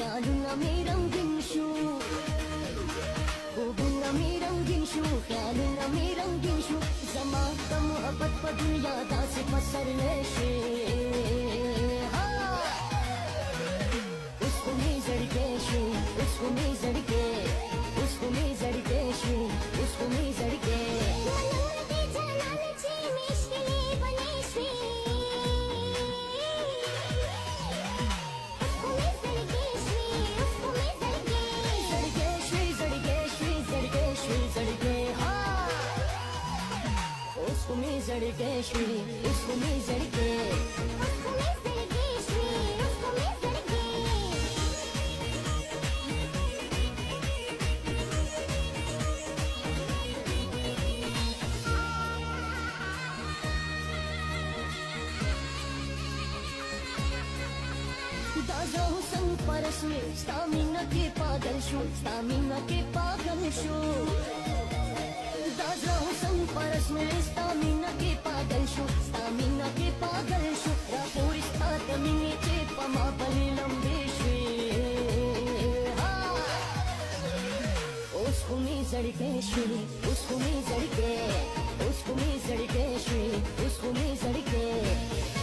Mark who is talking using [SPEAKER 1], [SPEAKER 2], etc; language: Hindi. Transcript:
[SPEAKER 1] ख्यालुंगा में रंगीन शू होगूंगा मैं रंगीन शू ख्यालुंगा में रंगीन शू जमा का मोहब्बत पर दुनिया दा से पसर लेशे उसको मैं जड़के शू उसको मैं जड़के उसको मैं जड़के शू उसको मैं जड़के उसको मैं जड़के श्री उसको मैं जड़के उसको मैं जड़के श्री उसको मैं जड़के दादा हुसन परस में स्टामिना के पागल शो स्टामिना के पागल शो दादा हुसन परस में स्टामिना के पागल शो स्टामिना के पागल शो रापोरी स्टात मिनी चेपा मा बली लंबे श्री उसको मैं जड़के श्री उसको मैं जड़के उसको मैं जड़के श्री उसको मैं जड़के